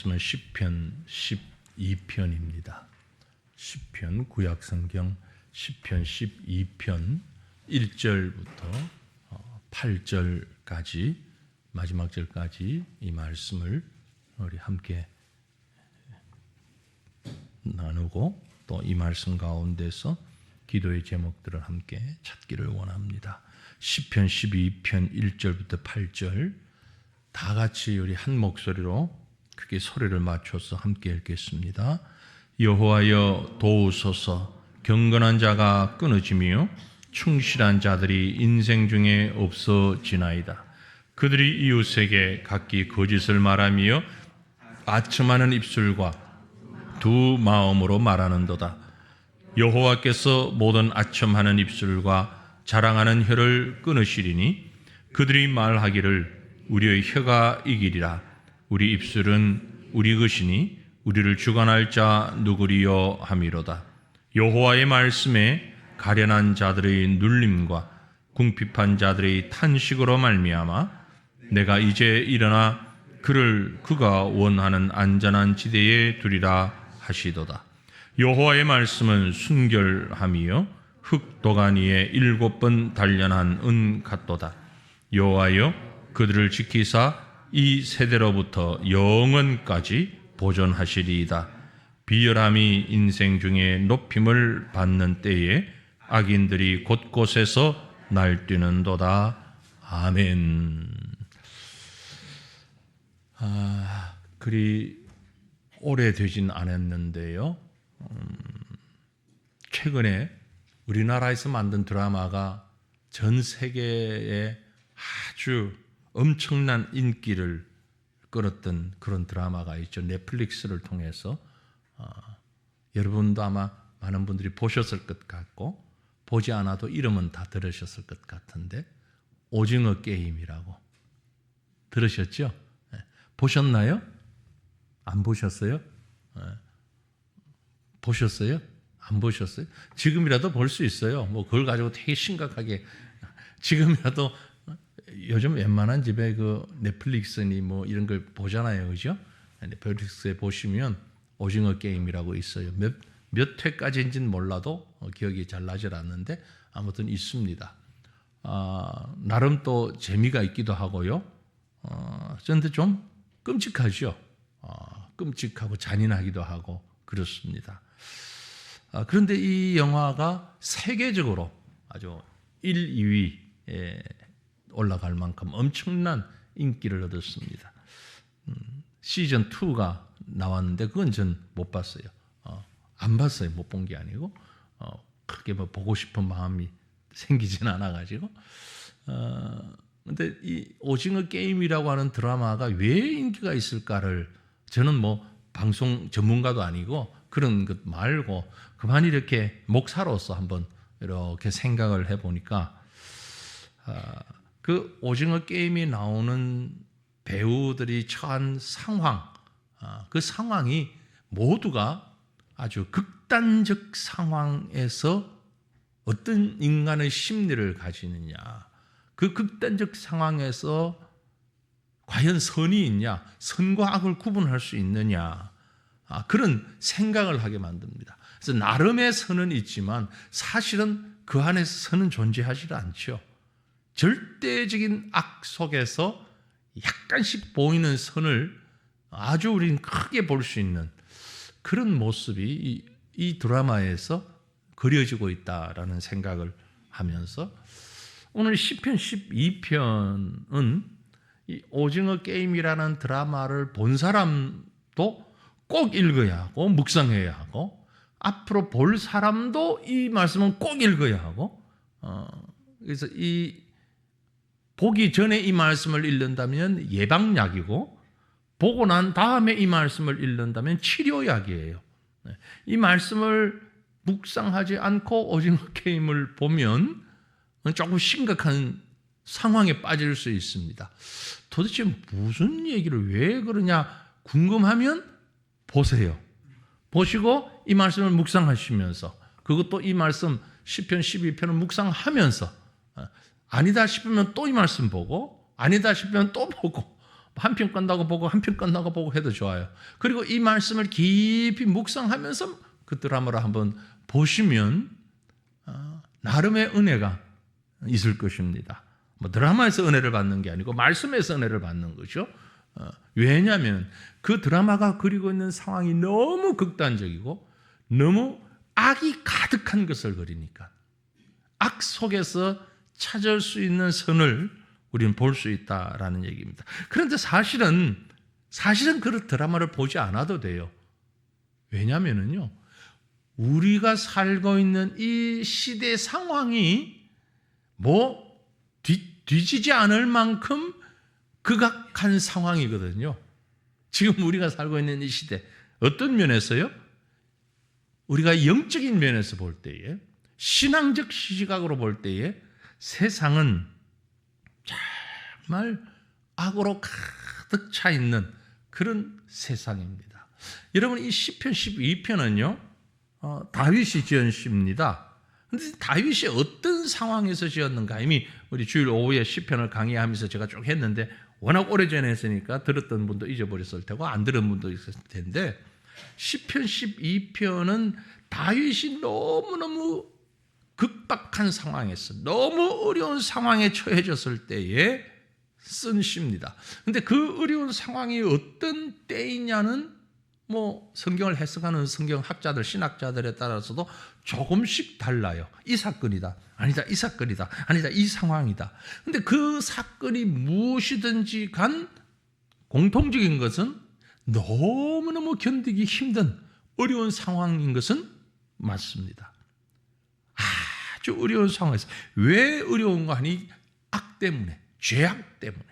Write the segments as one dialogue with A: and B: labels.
A: 말씀은 시편 12편입니다. 시편 구약성경 시편 12편 1절부터 8절까지 마지막 절까지 이 말씀을 우리 함께 나누고 또 이 말씀 가운데서 기도의 제목들을 함께 찾기를 원합니다. 시편 12편 1절부터 8절 다 같이 우리 한 목소리로 크게 소리를 맞춰서 함께 읽겠습니다. 여호와여 도우소서. 경건한 자가 끊어지며 충실한 자들이 인생 중에 없어지나이다. 그들이 이웃에게 각기 거짓을 말하며 아첨하는 입술과 두 마음으로 말하는도다. 여호와께서 모든 아첨하는 입술과 자랑하는 혀를 끊으시리니 그들이 말하기를 우리의 혀가 이기리라. 우리 입술은 우리 것이니 우리를 주관할 자 누구리요 함이로다. 여호와의 말씀에 가련한 자들의 눌림과 궁핍한 자들의 탄식으로 말미암아 내가 이제 일어나 그가 원하는 안전한 지대에 두리라 하시도다. 여호와의 말씀은 순결함이요 흙 도간 위에 7번 단련한 은 같도다. 여호와여 그들을 지키사 이 세대로부터 영원까지 보존하시리이다. 비열함이 인생 중에 높임을 받는 때에 악인들이 곳곳에서 날뛰는도다. 아멘. 그리 오래되진 않았는데요. 최근에 우리나라에서 만든 드라마가 전 세계에 아주 엄청난 인기를 끌었던 그런 드라마가 있죠. 넷플릭스를 통해서 여러분도 아마 많은 분들이 보셨을 것 같고 보지 않아도 이름은 다 들으셨을 것 같은데 오징어 게임이라고 들으셨죠? 보셨나요? 안 보셨어요? 보셨어요? 안 보셨어요? 지금이라도 볼 수 있어요. 뭐 그걸 가지고 되게 심각하게 지금이라도 요즘 웬만한 집에 그 넷플릭스니 뭐 이런 걸 보잖아요, 그죠? 넷플릭스에 보시면 오징어 게임이라고 있어요. 몇 회까지인지는 몰라도 기억이 잘 나질 않는데 아무튼 있습니다. 나름 또 재미가 있기도 하고요. 그런데 좀 끔찍하죠. 끔찍하고 잔인하기도 하고 그렇습니다. 그런데 이 영화가 세계적으로 아주 1, 2위에 올라갈 만큼 엄청난 인기를 얻었습니다. 시즌 2가 나왔는데 그건 전 못 봤어요. 안 봤어요. 못 본 게 아니고 크게 뭐 보고 싶은 마음이 생기진 않아가지고. 근데 이 오징어 게임이라고 하는 드라마가 왜 인기가 있을까를 저는 뭐 방송 전문가도 아니고 그런 것 말고 그만 이렇게 목사로서 한번 이렇게 생각을 해보니까 그 오징어 게임이 나오는 배우들이 처한 상황, 그 상황이 모두가 아주 극단적 상황에서 어떤 인간의 심리를 가지느냐, 그 극단적 상황에서 과연 선이 있냐, 선과 악을 구분할 수 있느냐, 그런 생각을 하게 만듭니다. 그래서 나름의 선은 있지만 사실은 그 안에서 선은 존재하지 않죠. 절대적인 악 속에서 약간씩 보이는 선을 아주 우리는 크게 볼 수 있는 그런 모습이 이 드라마에서 그려지고 있다라는 생각을 하면서 오늘 시편 12편은 이 오징어 게임이라는 드라마를 본 사람도 꼭 읽어야 하고 묵상해야 하고 앞으로 볼 사람도 이 말씀은 꼭 읽어야 하고 그래서 이 보기 전에 이 말씀을 읽는다면 예방약이고 보고 난 다음에 이 말씀을 읽는다면 치료약이에요. 이 말씀을 묵상하지 않고 오징어 게임을 보면 조금 심각한 상황에 빠질 수 있습니다. 도대체 무슨 얘기를 왜 그러냐 궁금하면 보세요. 보시고 이 말씀을 묵상하시면서 그것도 이 말씀 시편 12편을 묵상하면서 아니다 싶으면 또 이 말씀 보고 아니다 싶으면 또 보고 한 편 끝나고 보고 한 편 끝나고 보고 해도 좋아요. 그리고 이 말씀을 깊이 묵상하면서 그 드라마를 한번 보시면 나름의 은혜가 있을 것입니다. 뭐 드라마에서 은혜를 받는 게 아니고 말씀에서 은혜를 받는 거죠. 왜냐하면 그 드라마가 그리고 있는 상황이 너무 극단적이고 너무 악이 가득한 것을 그리니까 악 속에서 찾을 수 있는 선을 우리는 볼 수 있다라는 얘기입니다. 그런데 사실은 그 드라마를 보지 않아도 돼요. 왜냐하면요, 우리가 살고 있는 이 시대 상황이 뭐 뒤지지 않을 만큼 극악한 상황이거든요. 지금 우리가 살고 있는 이 시대, 어떤 면에서요? 우리가 영적인 면에서 볼 때에, 신앙적 시각으로 볼 때에 세상은 정말 악으로 가득 차 있는 그런 세상입니다. 여러분, 이 시편 12편은요, 다윗이 지은 시입니다. 그런데 다윗이 어떤 상황에서 지었는가? 이미 우리 주일 오후에 시편을 강의하면서 제가 쭉 했는데 워낙 오래전에 했으니까 들었던 분도 잊어버렸을 테고 안 들은 분도 있을 텐데, 시편 12편은 다윗이 너무너무 극박한 상황에서 너무 어려운 상황에 처해졌을 때에 쓴 시입니다. 그런데 그 어려운 상황이 어떤 때이냐는 뭐 성경을 해석하는 성경학자들, 신학자들에 따라서도 조금씩 달라요. 이 사건이다, 아니다, 이 사건이다, 아니다, 이 상황이다. 그런데 그 사건이 무엇이든지 간 공통적인 것은 너무너무 견디기 힘든 어려운 상황인 것은 맞습니다. 아주 어려운 상황에서. 왜 어려운가 하니 악 때문에, 죄악 때문에.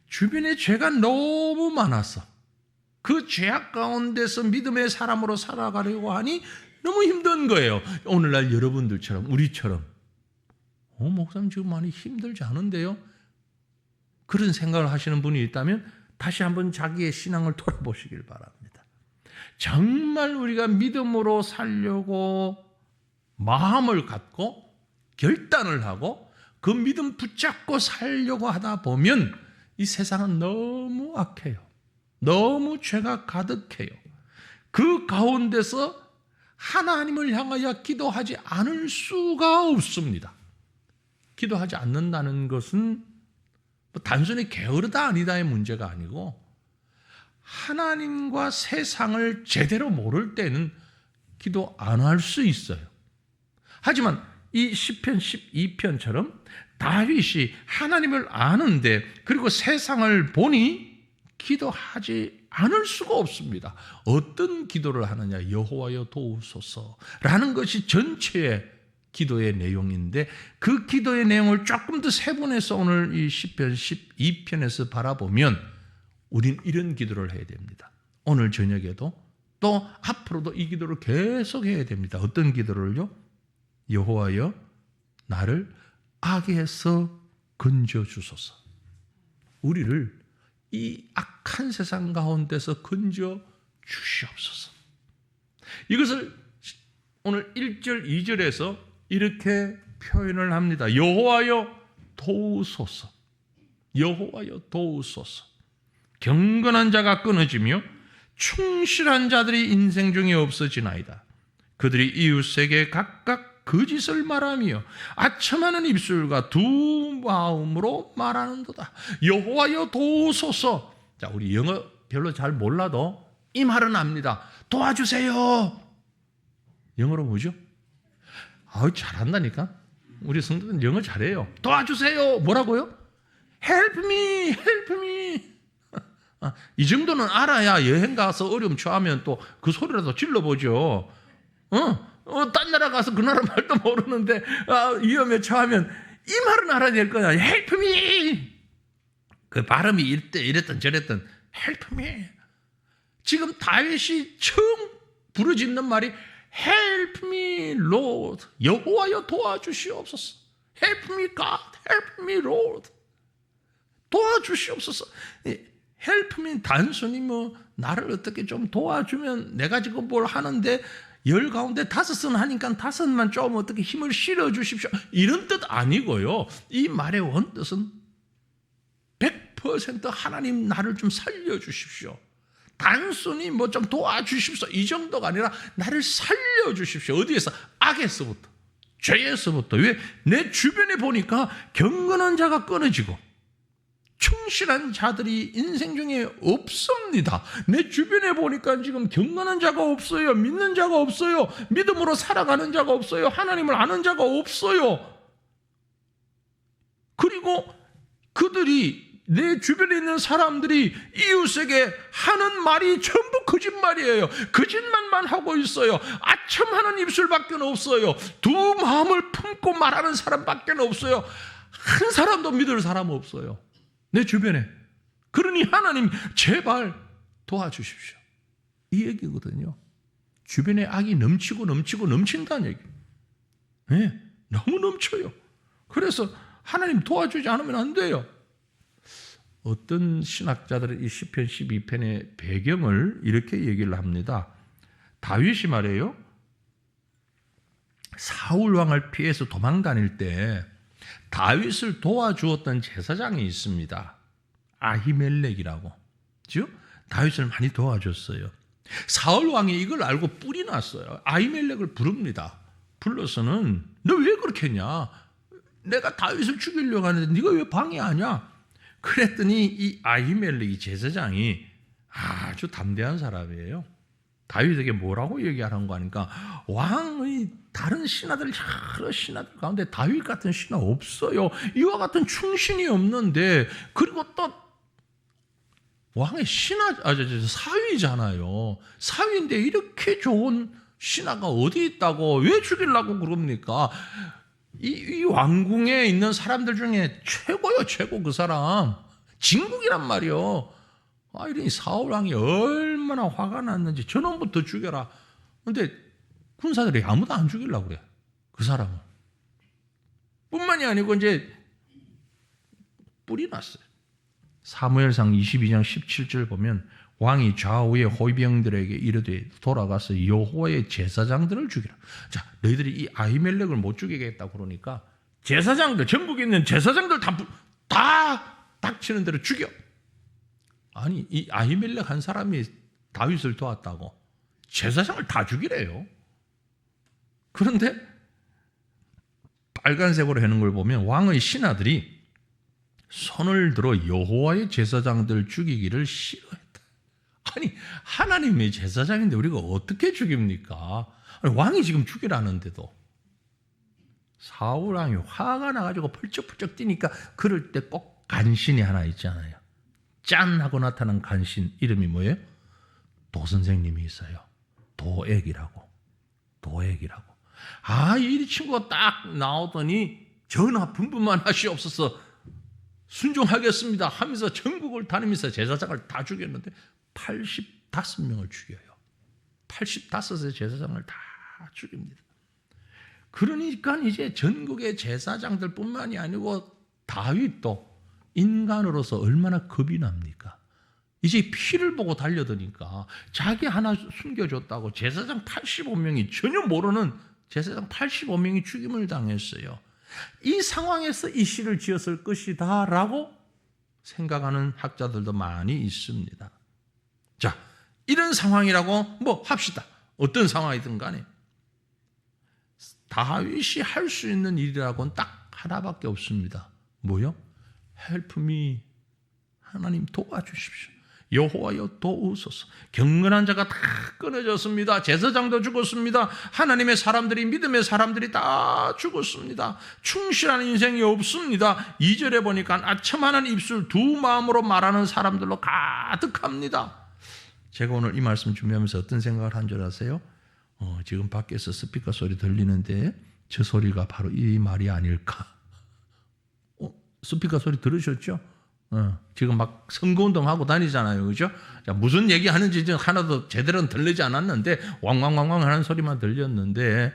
A: 주변에 죄가 너무 많아서 그 죄악 가운데서 믿음의 사람으로 살아가려고 하니 너무 힘든 거예요. 오늘날 여러분들처럼, 우리처럼 목사님 지금 많이 힘들지 않은데요? 그런 생각을 하시는 분이 있다면 다시 한번 자기의 신앙을 돌아보시길 바랍니다. 정말 우리가 믿음으로 살려고 마음을 갖고 결단을 하고 그 믿음 붙잡고 살려고 하다 보면 이 세상은 너무 악해요. 너무 죄가 가득해요. 그 가운데서 하나님을 향하여 기도하지 않을 수가 없습니다. 기도하지 않는다는 것은 단순히 게으르다 아니다의 문제가 아니고 하나님과 세상을 제대로 모를 때는 기도 안 할 수 있어요. 하지만 이 시편 12편처럼 다윗이 하나님을 아는데 그리고 세상을 보니 기도하지 않을 수가 없습니다. 어떤 기도를 하느냐? 여호와여 도우소서라는 것이 전체의 기도의 내용인데 그 기도의 내용을 조금 더 세분해서 오늘 이 시편 12편에서 바라보면 우린 이런 기도를 해야 됩니다. 오늘 저녁에도 또 앞으로도 이 기도를 계속 해야 됩니다. 어떤 기도를요? 여호와여 나를 악에서 건져 주소서. 우리를 이 악한 세상 가운데서 건져 주시옵소서. 이것을 오늘 1절, 2절에서 이렇게 표현을 합니다. 여호와여 도우소서. 여호와여 도우소서. 경건한 자가 끊어지며 충실한 자들이 인생 중에 없어지나이다. 그들이 이웃에게 각각 거짓을 말하며 아첨하는 입술과 두 마음으로 말하는도다. 여호와여 도우소서. 자, 우리 영어 별로 잘 몰라도 이 말은 압니다. 도와주세요. 영어로 뭐죠? 잘한다니까. 우리 성도들은 영어 잘해요. 도와주세요. 뭐라고요? Help me, help me. 이 정도는 알아야 여행 가서 어려움 처하면 또 그 소리라도 질러보죠. 딴 나라 가서 그 나라 말도 모르는데 위험에 처하면 이 말은 알아야 될 거야. Help me. 그 발음이 이랬던 저랬던 Help me. 지금 다윗이 처음 부르짖는 말이 Help me, Lord. 여호와여 도와주시옵소서. Help me, God. Help me, Lord. 도와주시옵소서. Help me 단순히 뭐 나를 어떻게 좀 도와주면 내가 지금 뭘 하는데 10 가운데 5은 하니까 5만 좀 어떻게 힘을 실어 주십시오. 이런 뜻 아니고요. 이 말의 원뜻은 100% 하나님 나를 좀 살려주십시오. 단순히 뭐 좀 도와주십시오. 이 정도가 아니라 나를 살려주십시오. 어디에서? 악에서부터, 죄에서부터. 왜? 내 주변에 보니까 경건한 자가 끊어지고 충실한 자들이 인생 중에 없습니다. 내 주변에 보니까 지금 경건한 자가 없어요. 믿는 자가 없어요. 믿음으로 살아가는 자가 없어요. 하나님을 아는 자가 없어요. 그리고 그들이, 내 주변에 있는 사람들이 이웃에게 하는 말이 전부 거짓말이에요. 거짓말만 하고 있어요. 아첨하는 입술밖에 없어요. 두 마음을 품고 말하는 사람밖에 없어요. 한 사람도 믿을 사람 없어요, 내 주변에. 그러니 하나님 제발 도와주십시오, 이 얘기거든요. 주변에 악이 넘치고 넘친다는 얘기. 네, 너무 넘쳐요. 그래서 하나님 도와주지 않으면 안 돼요. 어떤 신학자들은 이 시편 12편의 배경을 이렇게 얘기를 합니다. 다윗이 말이에요, 사울 왕을 피해서 도망다닐 때 다윗을 도와주었던 제사장이 있습니다. 아히멜렉이라고. 즉 다윗을 많이 도와줬어요. 사울 왕이 이걸 알고 뿔이 났어요. 아히멜렉을 부릅니다. 불러서는 너 왜 그렇게 했냐? 내가 다윗을 죽이려고 하는데 네가 왜 방해하냐? 그랬더니 이 아히멜렉이, 제사장이 아주 담대한 사람이에요. 다윗에게 뭐라고 얘기하는 거 아니까, 왕의 다른 신하들, 여러 신하들 가운데 다윗 같은 신하 없어요. 이와 같은 충신이 없는데, 그리고 또 왕의 사위잖아요. 사위인데 이렇게 좋은 신하가 어디 있다고, 왜 죽이려고 그럽니까? 이 왕궁에 있는 사람들 중에 최고요, 최고. 그 사람 진국이란 말이요. 이러니 사울 왕이 얼마나 화가 났는지 저놈부터 죽여라. 근데 군사들이 아무도 안 죽이려고 그래, 그 사람은. 뿐만이 아니고 이제 뿔이 났어요. 사무엘상 22장 17절 보면 왕이 좌우의 호위병들에게 이르되 돌아가서 여호와의 제사장들을 죽이라. 자, 너희들이 이 아히멜렉을 못 죽이겠다 그러니까 제사장들, 전국에 있는 제사장들 다 닥치는 대로 죽여. 아니, 이 아히멜렉 한 사람이 다윗을 도왔다고 제사장을 다 죽이래요. 그런데 빨간색으로 해놓은 걸 보면 왕의 신하들이 손을 들어 여호와의 제사장들 죽이기를 싫어했다. 아니, 하나님의 제사장인데 우리가 어떻게 죽입니까? 아니, 왕이 지금 죽이라는데도. 사울 왕이 화가 나가지고 펄쩍펄쩍 뛰니까 그럴 때 꼭 간신이 하나 있잖아요. 짠 하고 나타난 간신, 이름이 뭐예요? 도선생님이 있어요. 도액이라고. 이 친구가 딱 나오더니 전하 분부만 하시옵소서, 순종하겠습니다 하면서 전국을 다니면서 제사장을 다 죽였는데 85명을 죽여요. 85의 제사장을 다 죽입니다. 그러니까 이제 전국의 제사장들뿐만이 아니고 다윗도 인간으로서 얼마나 겁이 납니까? 이제 피를 보고 달려드니까 자기 하나 숨겨줬다고 제사장 85명이, 전혀 모르는 제사장 85명이 죽임을 당했어요. 이 상황에서 이 시를 지었을 것이다 라고 생각하는 학자들도 많이 있습니다. 자, 이런 상황이라고 뭐 합시다. 어떤 상황이든 간에 다윗이 할 수 있는 일이라고는 딱 하나밖에 없습니다. 뭐요? Help me. 하나님 도와주십시오. 여호와여 도우소서. 경건한 자가 다 끊어졌습니다. 제사장도 죽었습니다. 하나님의 사람들이, 믿음의 사람들이 다 죽었습니다. 충실한 인생이 없습니다. 2절에 보니까 아첨하는 입술, 두 마음으로 말하는 사람들로 가득합니다. 제가 오늘 이 말씀 준비하면서 어떤 생각을 한 줄 아세요? 지금 밖에서 스피커 소리 들리는데 저 소리가 바로 이 말이 아닐까. 스피커 소리 들으셨죠? 지금 막 선거운동 하고 다니잖아요. 그죠? 자, 무슨 얘기 하는지 하나도 제대로 들리지 않았는데 왕왕왕왕 하는 소리만 들렸는데,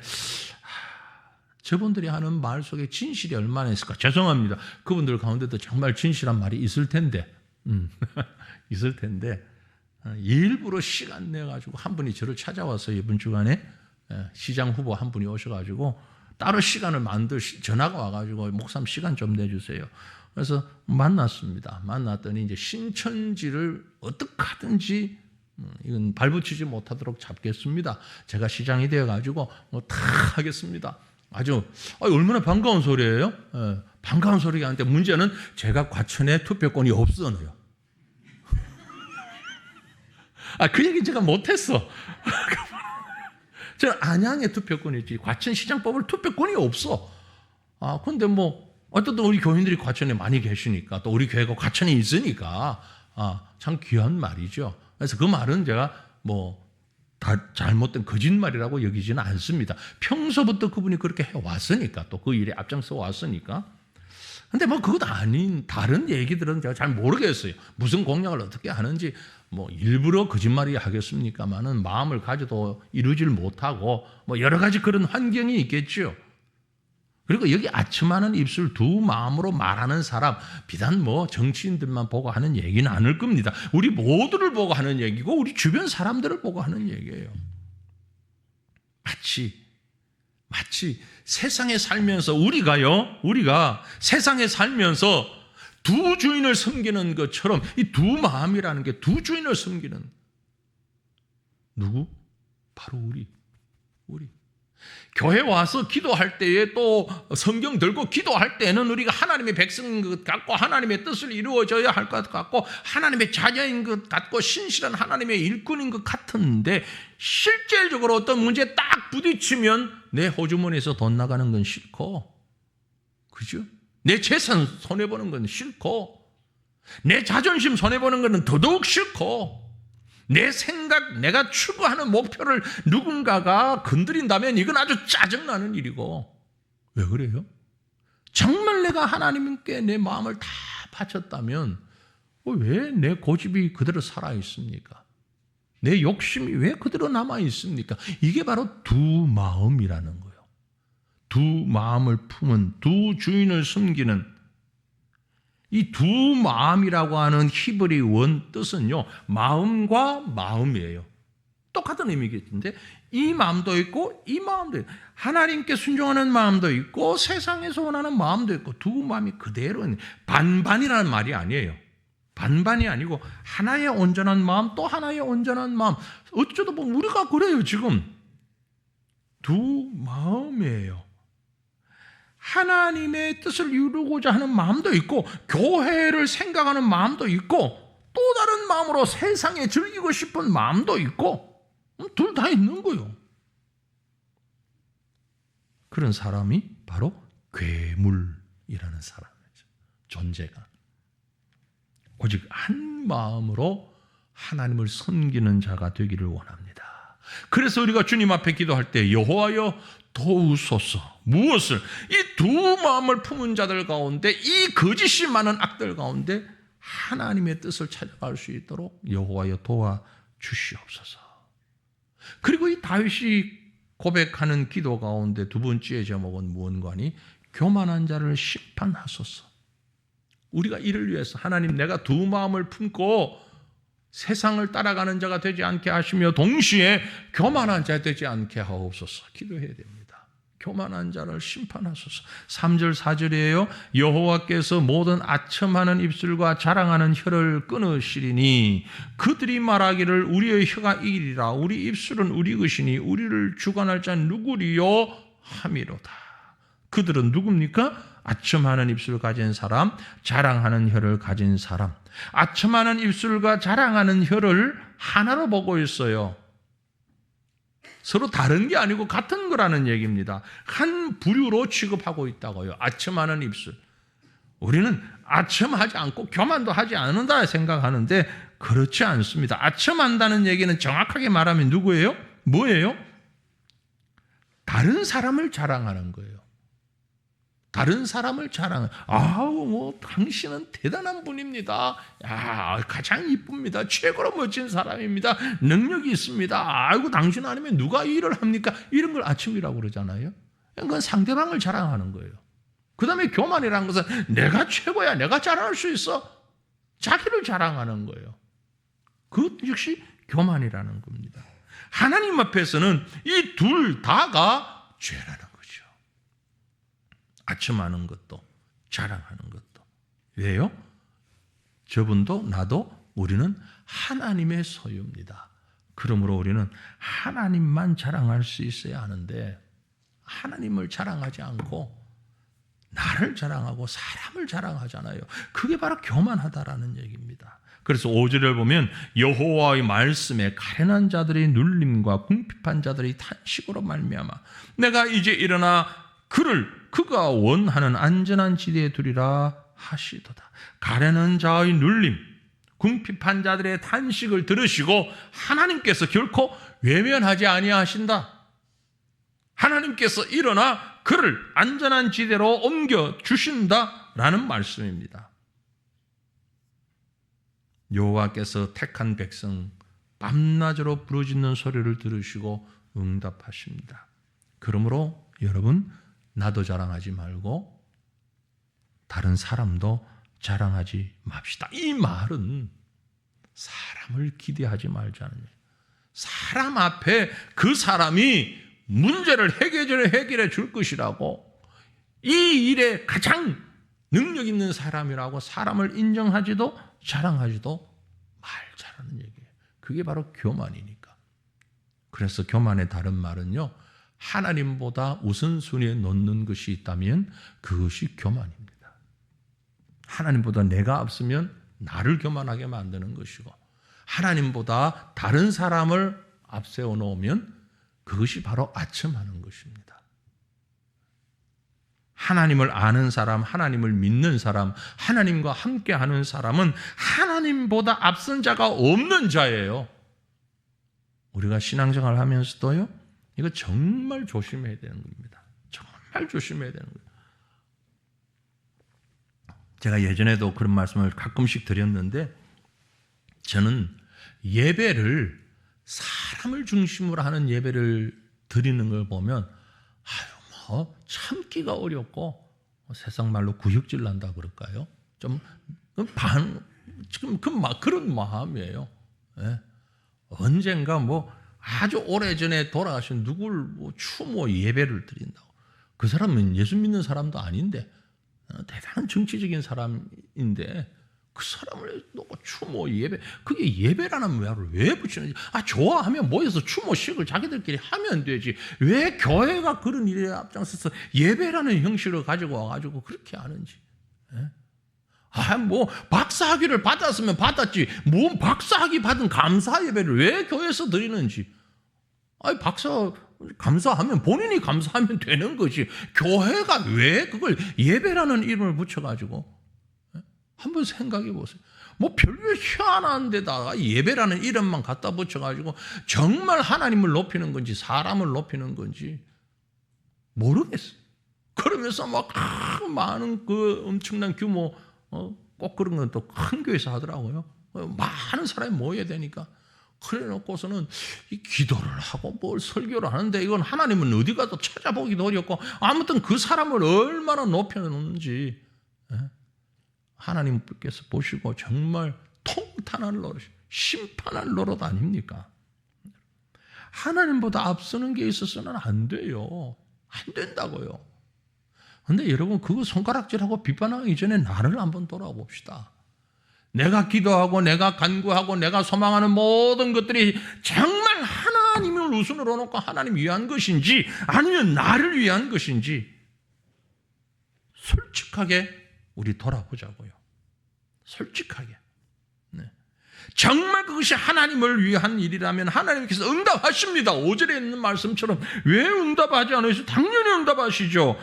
A: 저분들이 하는 말 속에 진실이 얼마나 있을까? 죄송합니다. 그분들 가운데도 정말 진실한 말이 있을 텐데, 있을 텐데, 일부러 시간 내가지고 한 분이 저를 찾아와서 이번 주간에 시장 후보 한 분이 오셔가지고 따로 시간을 전화가 와가지고 목사님 시간 좀 내주세요. 그래서 만났습니다. 만났더니 이제 신천지를 어떻게 하든지 이건 발붙이지 못하도록 잡겠습니다. 제가 시장이 되어가지고 다 하겠습니다. 아주 얼마나 반가운 소리예요. 예, 반가운 소리가 아닌데 문제는 제가 과천에 투표권이 없어요. 그 얘기 제가 못했어. 저는 안양에 투표권이 있지 과천시장 뽑을 투표권이 없어. 근데 어쨌든 우리 교인들이 과천에 많이 계시니까 또 우리 교회가 과천에 있으니까 참 귀한 말이죠. 그래서 그 말은 제가 다 잘못된 거짓말이라고 여기지는 않습니다. 평소부터 그분이 그렇게 해왔으니까 또 그 일에 앞장서 왔으니까. 근데 그것 아닌 다른 얘기들은 제가 잘 모르겠어요. 무슨 공약을 어떻게 하는지 일부러 거짓말이 하겠습니까마는 마음을 가져도 이루질 못하고 여러 가지 그런 환경이 있겠죠. 그리고 여기 아첨하는 입술 두 마음으로 말하는 사람 비단 정치인들만 보고 하는 얘기는 아닐 겁니다. 우리 모두를 보고 하는 얘기고 우리 주변 사람들을 보고 하는 얘기예요. 마치 세상에 살면서 우리가 세상에 살면서 두 주인을 섬기는 것처럼 이 두 마음이라는 게 두 주인을 섬기는 누구? 바로 우리. 교회 와서 기도할 때에 또 성경 들고 기도할 때는 우리가 하나님의 백성인 것 같고 하나님의 뜻을 이루어져야 할 것 같고 하나님의 자녀인 것 같고 신실한 하나님의 일꾼인 것 같은데 실질적으로 어떤 문제에 딱 부딪히면 내 호주머니에서 돈 나가는 건 싫고, 그죠? 내 재산 손해보는 건 싫고, 내 자존심 손해보는 건 더더욱 싫고, 내 생각, 내가 추구하는 목표를 누군가가 건드린다면 이건 아주 짜증나는 일이고. 왜 그래요? 정말 내가 하나님께 내 마음을 다 바쳤다면 왜 내 고집이 그대로 살아있습니까? 내 욕심이 왜 그대로 남아있습니까? 이게 바로 두 마음이라는 거예요. 두 마음을 품은, 두 주인을 섬기는 이 두 마음이라고 하는 히브리 원 뜻은요, 마음과 마음이에요. 똑같은 의미겠는데 이 마음도 있고 이 마음도 있고, 하나님께 순종하는 마음도 있고 세상에서 원하는 마음도 있고, 두 마음이 그대로 반반이라는 말이 아니에요. 반반이 아니고 하나의 온전한 마음 또 하나의 온전한 마음. 어쩌다 보면 우리가 그래요. 지금 두 마음이에요. 하나님의 뜻을 이루고자 하는 마음도 있고 교회를 생각하는 마음도 있고 또 다른 마음으로 세상에 즐기고 싶은 마음도 있고 둘 다 있는 거예요. 그런 사람이 바로 괴물이라는 사람이죠. 존재가. 오직 한 마음으로 하나님을 섬기는 자가 되기를 원합니다. 그래서 우리가 주님 앞에 기도할 때 여호와여 도우소서. 무엇을? 이 두 마음을 품은 자들 가운데, 이 거짓이 많은 악들 가운데 하나님의 뜻을 찾아갈 수 있도록 여호와여 도와주시옵소서. 그리고 이 다윗이 고백하는 기도 가운데 두 번째 제목은 무언가니? 교만한 자를 심판하소서. 우리가 이를 위해서 하나님, 내가 두 마음을 품고 세상을 따라가는 자가 되지 않게 하시며 동시에 교만한 자 되지 않게 하옵소서. 기도해야 됩니다. 교만한 자를 심판하소서. 3절 4절이에요. 여호와께서 모든 아첨하는 입술과 자랑하는 혀를 끊으시리니 그들이 말하기를 우리의 혀가 이기리라. 우리 입술은 우리 것이니 우리를 주관할 자는 누구리요 함이로다. 그들은 누굽니까? 아첨하는 입술을 가진 사람, 자랑하는 혀를 가진 사람. 아첨하는 입술과 자랑하는 혀를 하나로 보고 있어요. 서로 다른 게 아니고 같은 거라는 얘기입니다. 한 부류로 취급하고 있다고요. 아첨하는 입술. 우리는 아첨하지 않고 교만도 하지 않는다 생각하는데 그렇지 않습니다. 아첨한다는 얘기는 정확하게 말하면 누구예요? 뭐예요? 다른 사람을 자랑하는 거예요. 다른 사람을 자랑해. 당신은 대단한 분입니다. 가장 이쁩니다. 최고로 멋진 사람입니다. 능력이 있습니다. 당신 아니면 누가 이 일을 합니까? 이런 걸 아첨이라고 그러잖아요. 그건 상대방을 자랑하는 거예요. 그 다음에 교만이라는 것은 내가 최고야. 내가 자랑할 수 있어. 자기를 자랑하는 거예요. 그것 역시 교만이라는 겁니다. 하나님 앞에서는 이 둘 다가 죄라는 거죠. 아첨하는 것도 자랑하는 것도. 왜요? 저분도 나도 우리는 하나님의 소유입니다. 그러므로 우리는 하나님만 자랑할 수 있어야 하는데 하나님을 자랑하지 않고 나를 자랑하고 사람을 자랑하잖아요. 그게 바로 교만하다라는 얘기입니다. 그래서 5절을 보면 여호와의 말씀에 가련한 자들의 눌림과 궁핍한 자들의 탄식으로 말미암아 내가 이제 일어나 그가 원하는 안전한 지대에 두리라 하시도다. 가련한 자의 눌림, 궁핍한 자들의 탄식을 들으시고 하나님께서 결코 외면하지 아니하신다. 하나님께서 일어나 그를 안전한 지대로 옮겨 주신다라는 말씀입니다. 여호와께서 택한 백성 밤낮으로 부르짖는 소리를 들으시고 응답하십니다. 그러므로 여러분 나도 자랑하지 말고 다른 사람도 자랑하지 맙시다. 이 말은 사람을 기대하지 말자는 얘기예요. 사람 앞에 그 사람이 문제를 해결해 줄 것이라고 이 일에 가장 능력 있는 사람이라고 사람을 인정하지도 자랑하지도 말자라는 얘기예요. 그게 바로 교만이니까. 그래서 교만의 다른 말은요, 하나님보다 우선순위에 놓는 것이 있다면 그것이 교만입니다. 하나님보다 내가 앞서면 나를 교만하게 만드는 것이고 하나님보다 다른 사람을 앞세워 놓으면 그것이 바로 아첨하는 것입니다. 하나님을 아는 사람, 하나님을 믿는 사람, 하나님과 함께하는 사람은 하나님보다 앞선 자가 없는 자예요. 우리가 신앙생활을 하면서도요, 이거 정말 조심해야 되는 겁니다. 정말 조심해야 되는 거예요. 제가 예전에도 그런 말씀을 가끔씩 드렸는데 저는 예배를 사람을 중심으로 하는 예배를 드리는 걸 보면 참기가 어렵고 세상 말로 구역질 난다 그럴까요? 좀 지금 그런 마음이에요. 예. 언젠가 아주 오래전에 돌아가신 누굴 추모 예배를 드린다고. 그 사람은 예수 믿는 사람도 아닌데 대단한 정치적인 사람인데 그 사람을 놓고 추모 예배, 그게 예배라는 말을 왜 붙이는지. 좋아하면 모여서 추모식을 자기들끼리 하면 되지. 왜 교회가 그런 일에 앞장서서 예배라는 형식을 가지고 와가지고 그렇게 하는지. 예? 박사학위를 받았으면 받았지. 박사학위 받은 감사 예배를 왜 교회에서 드리는지. 박사 감사하면 본인이 감사하면 되는 거지. 교회가 왜 그걸 예배라는 이름을 붙여가지고. 한번 생각해 보세요. 별로 희한한 데다가 예배라는 이름만 갖다 붙여가지고 정말 하나님을 높이는 건지 사람을 높이는 건지 모르겠어요. 그러면서 많은 그 엄청난 규모, 꼭 그런 건 또 큰 교회에서 하더라고요. 많은 사람이 모여야 되니까. 그래 놓고서는 이 기도를 하고 뭘 설교를 하는데 이건 하나님은 어디 가도 찾아보기도 어렵고 아무튼 그 사람을 얼마나 높여놓는지 하나님께서 보시고 정말 통탄할 노릇, 심판할 노릇 아닙니까? 하나님보다 앞서는 게 있어서는 안 돼요. 안 된다고요. 그런데 여러분 그거 손가락질하고 비판하기 전에 나를 한번 돌아봅시다. 내가 기도하고 내가 간구하고 내가 소망하는 모든 것들이 정말 하나님을 우선으로 놓고 하나님 위한 것인지 아니면 나를 위한 것인지 솔직하게 우리 돌아보자고요. 솔직하게. 네. 정말 그것이 하나님을 위한 일이라면 하나님께서 응답하십니다. 5절에 있는 말씀처럼 왜 응답하지 않으시죠? 당연히 응답하시죠.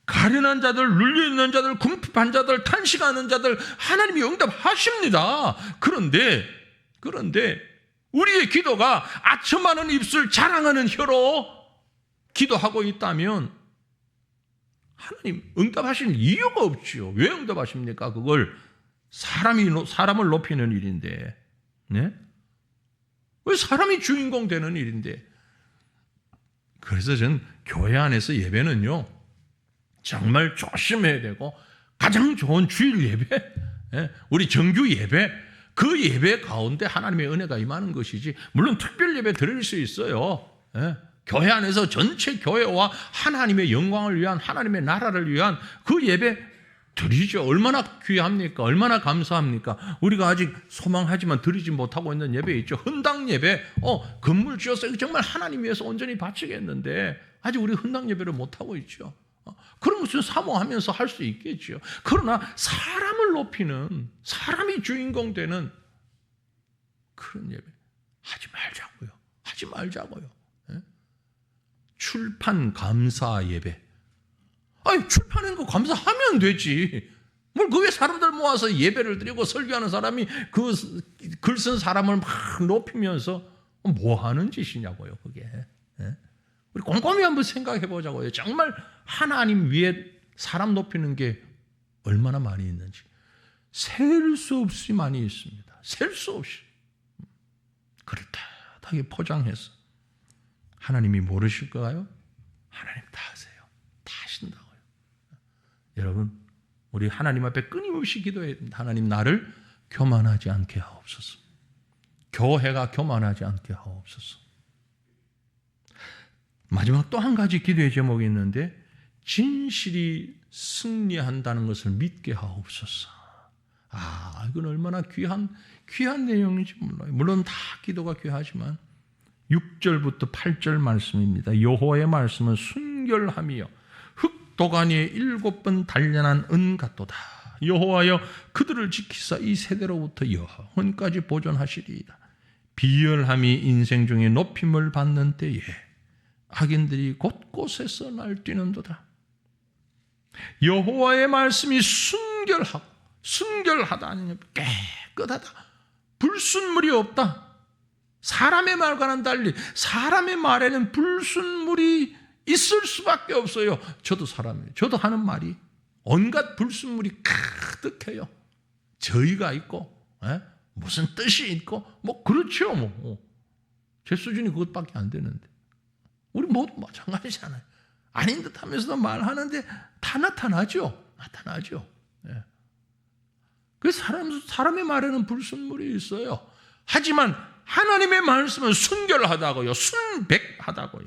A: 가련한 자들, 눌려있는 자들, 궁핍한 자들, 탄식하는 자들 하나님이 응답하십니다. 그런데 우리의 기도가 아첨하는 입술, 자랑하는 혀로 기도하고 있다면 하나님 응답하실 이유가 없지요. 왜 응답하십니까? 그걸 사람을 높이는 일인데, 네? 왜 사람이 주인공 되는 일인데? 그래서 전 교회 안에서 예배는요, 정말 조심해야 되고, 가장 좋은 주일 예배, 우리 정규 예배, 그 예배 가운데 하나님의 은혜가 임하는 것이지, 물론 특별 예배 드릴 수 있어요. 교회 안에서 전체 교회와 하나님의 영광을 위한, 하나님의 나라를 위한 그 예배 드리죠. 얼마나 귀합니까? 얼마나 감사합니까? 우리가 아직 소망하지만 드리지 못하고 있는 예배 있죠. 헌당 예배. 건물 지어서 정말 하나님 위해서 온전히 바치겠는데 아직 우리 헌당 예배를 못하고 있죠. 그런 것은 사모하면서 할 수 있겠죠. 그러나 사람을 높이는, 사람이 주인공 되는 그런 예배 하지 말자고요. 하지 말자고요. 출판 감사 예배. 출판한 거 감사하면 되지. 뭘 그 왜 사람들 모아서 예배를 드리고 설교하는 사람이 그 글 쓴 사람을 막 높이면서 뭐 하는 짓이냐고요, 그게. 우리 꼼꼼히 한번 생각해 보자고요. 정말 하나님 위에 사람 높이는 게 얼마나 많이 있는지. 셀 수 없이 많이 있습니다. 셀 수 없이. 그릇하게 포장해서. 하나님이 모르실까요? 하나님 다 아세요. 다 아신다고요. 여러분, 우리 하나님 앞에 끊임없이 기도해야 됩니다. 하나님, 나를 교만하지 않게 하옵소서. 교회가 교만하지 않게 하옵소서. 마지막 또 한 가지 기도의 제목이 있는데, 진실이 승리한다는 것을 믿게 하옵소서. 이건 얼마나 귀한 내용인지 몰라요. 물론 다 기도가 귀하지만 6절부터 8절 말씀입니다. 여호와의 말씀은 순결함이요 흑도가니에 7번 단련한 은 같도다. 여호와여 그들을 지키사 이 세대로부터 영원까지 보존하시리이다. 비열함이 인생 중에 높임을 받는 때에 악인들이 곳곳에서 날뛰는도다. 여호와의 말씀이 순결하다 아니면 깨끗하다. 불순물이 없다. 사람의 말과는 달리 사람의 말에는 불순물이 있을 수밖에 없어요. 저도 사람이에요. 저도 하는 말이 온갖 불순물이 가득해요. 저희가 있고 무슨 뜻이 있고 그렇죠. 제 수준이 그것밖에 안 되는데 우리 모두 마찬가지잖아요. 아닌 듯 하면서도 말하는데 다 나타나죠. 그 사람의 말에는 불순물이 있어요. 하지만 하나님의 말씀은 순결하다고요. 순백하다고요.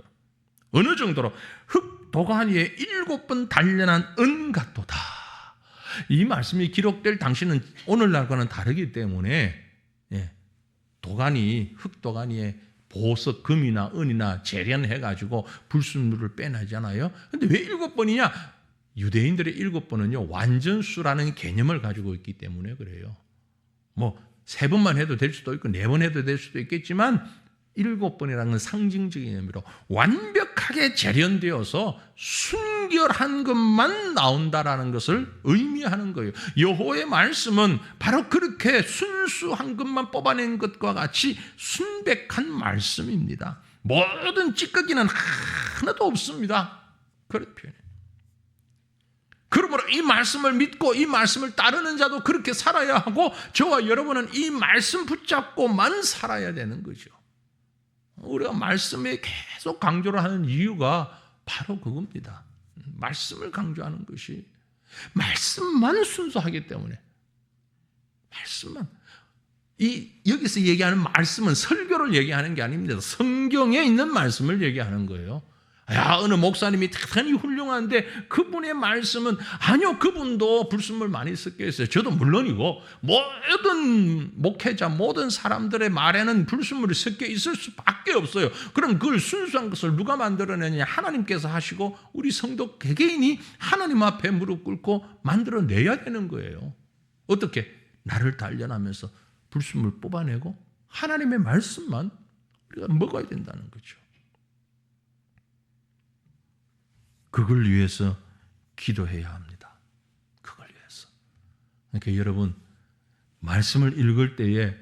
A: 어느 정도로 흑도가니에 7번 단련한 은 같도다. 이 말씀이 기록될 당시는 오늘날과는 다르기 때문에 흑도가니에 보석, 금이나 은이나 재련해가지고 불순물을 빼내잖아요. 근데 왜 7번이냐? 유대인들의 7번은요 완전수라는 개념을 가지고 있기 때문에 그래요. 3번만 해도 될 수도 있고 4번 해도 될 수도 있겠지만 7번이라는 건 상징적인 의미로 완벽하게 재련되어서 순결한 것만 나온다라는 것을 의미하는 거예요. 여호와의 말씀은 바로 그렇게 순수한 것만 뽑아낸 것과 같이 순백한 말씀입니다. 모든 찌꺼기는 하나도 없습니다. 그렇게 표현해요. 그러므로 이 말씀을 믿고 이 말씀을 따르는 자도 그렇게 살아야 하고 저와 여러분은 이 말씀 붙잡고만 살아야 되는 거죠. 우리가 말씀에 계속 강조를 하는 이유가 바로 그겁니다. 말씀을 강조하는 것이 말씀만 순수하기 때문에 말씀만 여기서 얘기하는 말씀은 설교를 얘기하는 게 아닙니다. 성경에 있는 말씀을 얘기하는 거예요. 어느 목사님이 대단히 훌륭한데 그분의 말씀은 아니요, 그분도 불순물 많이 섞여 있어요. 저도 물론이고 모든 목회자, 모든 사람들의 말에는 불순물이 섞여 있을 수밖에 없어요. 그럼 그걸 순수한 것을 누가 만들어내냐? 하나님께서 하시고 우리 성도 개개인이 하나님 앞에 무릎 꿇고 만들어내야 되는 거예요. 어떻게? 나를 단련하면서 불순물 뽑아내고 하나님의 말씀만 우리가 먹어야 된다는 거죠. 그걸 위해서 기도해야 합니다. 그걸 위해서. 그러니까 여러분, 말씀을 읽을 때에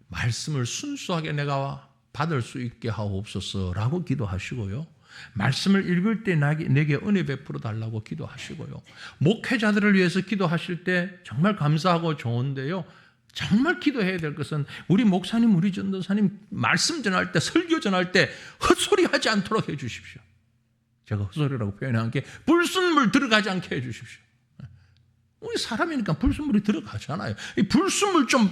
A: 말씀을 순수하게 내가 받을 수 있게 하옵소서라고 기도하시고요. 말씀을 읽을 때 내게 은혜 베풀어 달라고 기도하시고요. 목회자들을 위해서 기도하실 때 정말 감사하고 좋은데요. 정말 기도해야 될 것은 우리 목사님, 우리 전도사님 말씀 전할 때, 설교 전할 때 헛소리 하지 않도록 해 주십시오. 제가 헛소리라고 표현한 게 불순물 들어가지 않게 해 주십시오. 우리 사람이니까 불순물이 들어가잖아요. 이 불순물 좀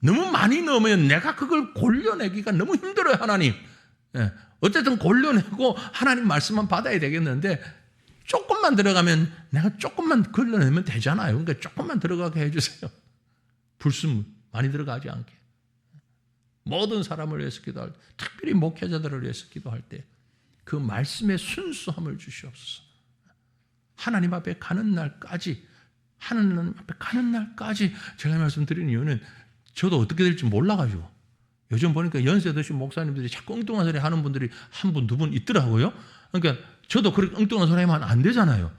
A: 너무 많이 넣으면 내가 그걸 골려내기가 너무 힘들어요, 하나님. 어쨌든 골려내고 하나님 말씀만 받아야 되겠는데 조금만 들어가면 내가 조금만 걸러내면 되잖아요. 그러니까 조금만 들어가게 해주세요. 불순물 많이 들어가지 않게. 모든 사람을 위해서 기도할 때, 특별히 목회자들을 위해서 기도할 때 그 말씀의 순수함을 주시옵소서. 하나님 앞에 가는 날까지, 하나님 앞에 가는 날까지 제가 말씀드리는 이유는 저도 어떻게 될지 몰라가지고, 요즘 보니까 연세 드신 목사님들이 자꾸 엉뚱한 소리 하는 분들이 한 분, 두 분 있더라고요. 그러니까 저도 그렇게 엉뚱한 소리 하면 안 되잖아요.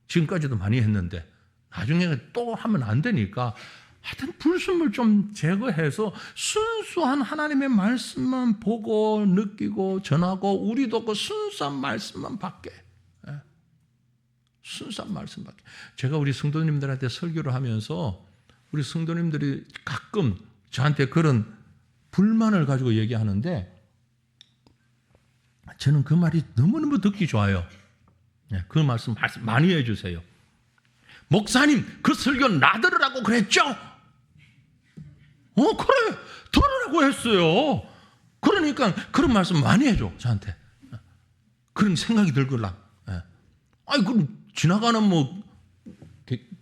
A: 지금까지도 많이 했는데 나중에 또 하면 안 되니까 하여튼 불순물 좀 제거해서 순수한 하나님의 말씀만 보고 느끼고 전하고, 우리도 그 순수한 말씀만 받게. 순수한 말씀 받게. 제가 우리 성도님들한테 설교를 하면서 우리 성도님들이 가끔 저한테 그런 불만을 가지고 얘기하는데 저는 그 말이 너무너무 듣기 좋아요. 그 말씀 많이 해주세요. 목사님, 그 설교 나 들으라고 그랬죠? 그래, 들으라고 했어요. 그러니까 그런 말씀 많이 해줘, 저한테. 그런 생각이 들걸라. 아니, 그럼 지나가는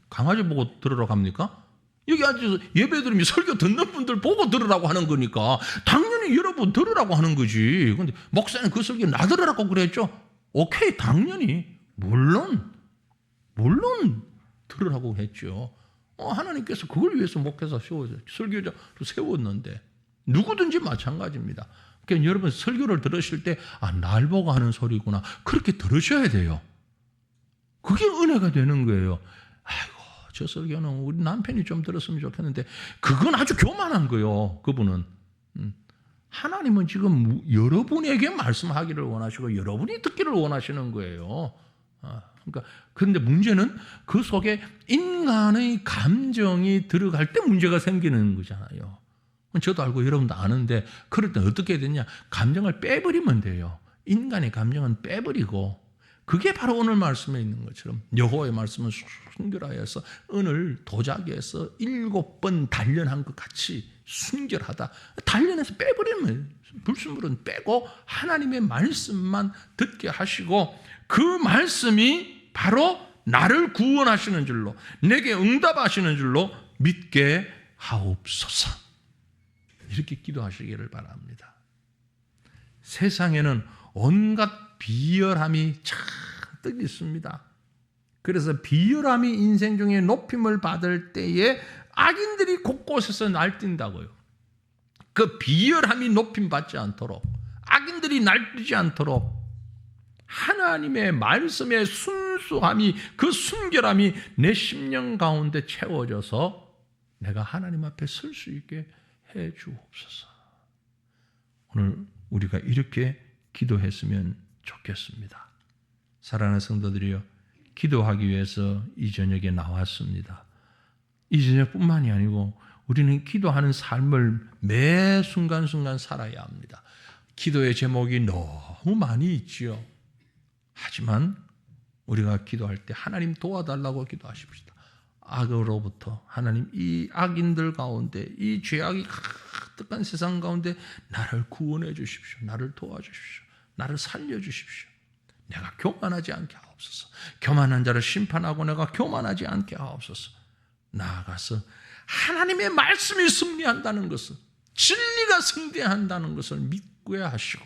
A: 강아지 보고 들으라고 합니까? 여기 앉아서 예배 드리면 설교 듣는 분들 보고 들으라고 하는 거니까 당연히 여러분 들으라고 하는 거지. 근데 목사님 그 설교 나 들으라고 그랬죠? 오케이, 당연히. 물론 들으라고 했죠. 하나님께서 그걸 위해서 목회자 세워서 설교자로 세웠는데 누구든지 마찬가지입니다. 그러니까 여러분 설교를 들으실 때 날 보고 하는 소리구나, 그렇게 들으셔야 돼요. 그게 은혜가 되는 거예요. 아이고, 저 설교는 우리 남편이 좀 들었으면 좋겠는데, 그건 아주 교만한 거예요. 그분은. 하나님은 지금 여러분에게 말씀하기를 원하시고 여러분이 듣기를 원하시는 거예요. 그러니까 그런데 문제는 그 속에 인간의 감정이 들어갈 때 문제가 생기는 거잖아요. 저도 알고 여러분도 아는데, 그럴 때 어떻게 되냐? 감정을 빼버리면 돼요. 인간의 감정은 빼버리고, 그게 바로 오늘 말씀에 있는 것처럼 여호와의 말씀은 순결하여서 은을 도자기에서 7번 단련한 것 같이 순결하다. 단련해서 빼버리면, 불순물은 빼고 하나님의 말씀만 듣게 하시고, 그 말씀이 바로 나를 구원하시는 줄로, 내게 응답하시는 줄로 믿게 하옵소서. 이렇게 기도하시기를 바랍니다. 세상에는 온갖 비열함이 잔뜩 있습니다. 그래서 비열함이 인생 중에 높임을 받을 때에 악인들이 곳곳에서 날뛴다고요. 그 비열함이 높임 받지 않도록, 악인들이 날뛰지 않도록 하나님의 말씀의 순수함이, 그 순결함이 내 심령 가운데 채워져서 내가 하나님 앞에 설 수 있게 해 주옵소서. 오늘 우리가 이렇게 기도했으면 좋겠습니다. 사랑하는 성도들이여, 기도하기 위해서 이 저녁에 나왔습니다. 이 저녁뿐만이 아니고 우리는 기도하는 삶을 매 순간순간 살아야 합니다. 기도의 제목이 너무 많이 있지요. 하지만 우리가 기도할 때 하나님 도와달라고 기도하십시다. 악으로부터 하나님, 이 악인들 가운데, 이 죄악이 가득한 세상 가운데 나를 구원해 주십시오. 나를 도와주십시오. 나를 살려주십시오. 내가 교만하지 않게 하옵소서. 교만한 자를 심판하고 내가 교만하지 않게 하옵소서. 나아가서 하나님의 말씀이 승리한다는 것을, 진리가 승리한다는 것을 믿고야 하시고,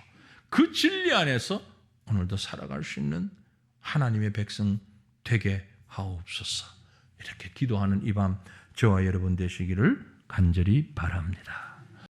A: 그 진리 안에서 오늘도 살아갈 수 있는 하나님의 백성 되게 하옵소서. 이렇게 기도하는 이 밤 저와 여러분 되시기를 간절히 바랍니다.